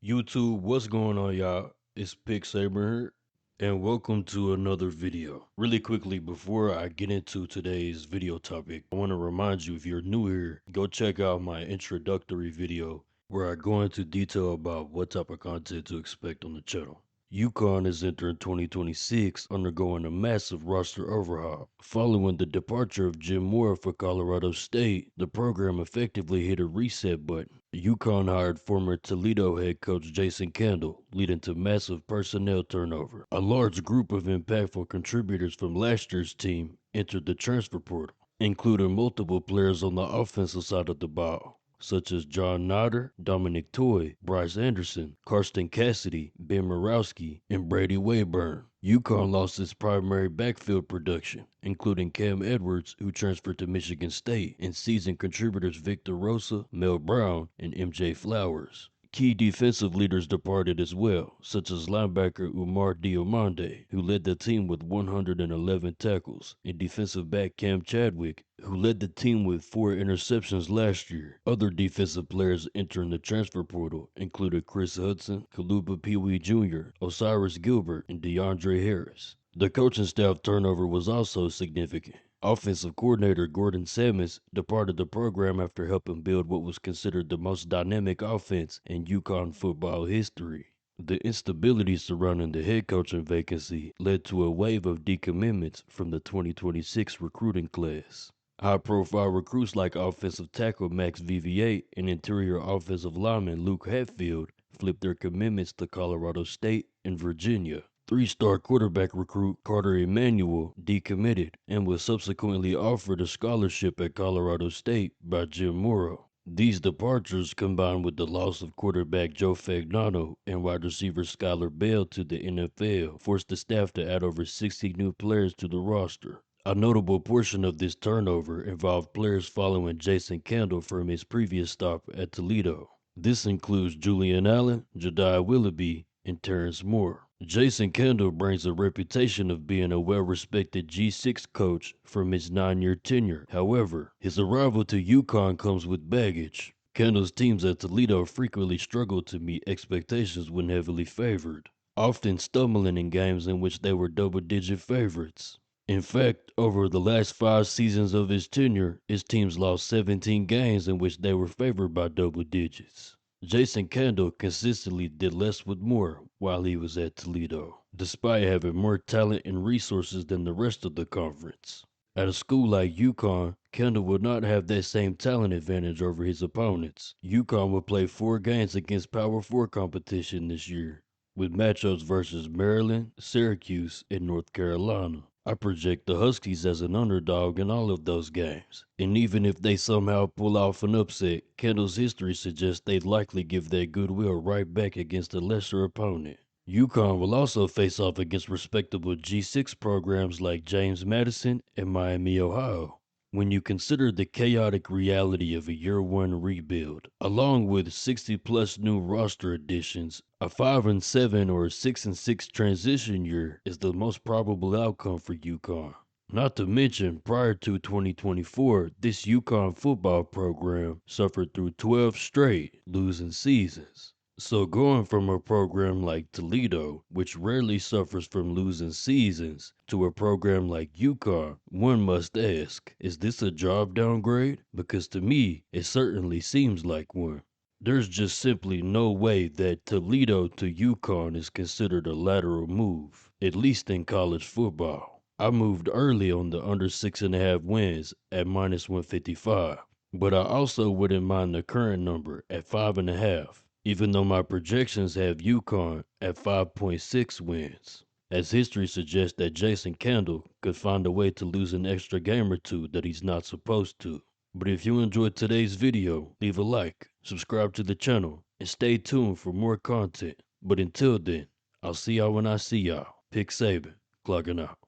YouTube, what's going on, y'all? It's Pick Saber here, and welcome to another video. Really quickly, before I get into today's video topic, I want to remind you, if you're new here, go check out my introductory video where I go into detail about what type of content to expect on the channel. UConn is entering 2026 undergoing a massive roster overhaul. Following the departure of Jim Moore for Colorado State, the program effectively hit a reset button. UConn hired former Toledo head coach Jason Candle, leading to massive personnel turnover. A large group of impactful contributors from last year's team entered the transfer portal, including multiple players on the offensive side of the ball, such as John Notter, Dominic Toy, Bryce Anderson, Karsten Cassidy, Ben Morawski, and Brady Wayburn. UConn lost its primary backfield production, including Cam Edwards, who transferred to Michigan State, and seasoned contributors Victor Rosa, Mel Brown, and MJ Flowers. Key defensive leaders departed as well, such as linebacker Umar Diomande, who led the team with 111 tackles, and defensive back Cam Chadwick, who led the team with 4 interceptions last year. Other defensive players entering the transfer portal included Chris Hudson, Kaluba Pee-wee Jr., Osiris Gilbert, and DeAndre Harris. The coaching staff turnover was also significant. Offensive coordinator Gordon Samus departed the program after helping build what was considered the most dynamic offense in UConn football history. The instability surrounding the head coaching vacancy led to a wave of decommitments from the 2026 recruiting class. High-profile recruits like offensive tackle Max Vivier and interior offensive lineman Luke Hatfield flipped their commitments to Colorado State and Virginia. 3-star quarterback recruit Carter Emanuel decommitted and was subsequently offered a scholarship at Colorado State by Jim Morrow. These departures, combined with the loss of quarterback Joe Fagnano and wide receiver Skylar Bell to the NFL, forced the staff to add over 60 new players to the roster. A notable portion of this turnover involved players following Jason Candle from his previous stop at Toledo. This includes Julian Allen, Jediah Willoughby, and Terrence Moore. Jason Candle brings a reputation of being a well-respected G6 coach from his 9-year tenure. However, his arrival to UConn comes with baggage. Candle's teams at Toledo frequently struggled to meet expectations when heavily favored, often stumbling in games in which they were double-digit favorites. In fact, over the last 5 seasons of his tenure, his teams lost 17 games in which they were favored by double digits. Jason Candle consistently did less with more while he was at Toledo, despite having more talent and resources than the rest of the conference. At a school like UConn, Candle would not have that same talent advantage over his opponents. UConn will play 4 games against Power 4 competition this year, with matchups versus Maryland, Syracuse, and North Carolina. I project the Huskies as an underdog in all of those games, and even if they somehow pull off an upset, Kendall's history suggests they'd likely give that goodwill right back against a lesser opponent. UConn will also face off against respectable G6 programs like James Madison and Miami, Ohio. When you consider the chaotic reality of a year 1 rebuild, along with 60+ new roster additions, a 5-7 or 6-6 transition year is the most probable outcome for UConn. Not to mention, prior to 2024, this UConn football program suffered through 12 straight losing seasons. So going from a program like Toledo, which rarely suffers from losing seasons, to a program like UConn, one must ask, is this a job downgrade? Because to me, it certainly seems like one. There's just simply no way that Toledo to UConn is considered a lateral move, at least in college football. I moved early on the under 6.5 wins at -155, but I also wouldn't mind the current number at 5.5. Even though my projections have UConn at 5.6 wins, as history suggests that Jason Candle could find a way to lose an extra game or 2 that he's not supposed to. But if you enjoyed today's video, leave a like, subscribe to the channel, and stay tuned for more content. But until then, I'll see y'all when I see y'all. Pick Saban, clocking out.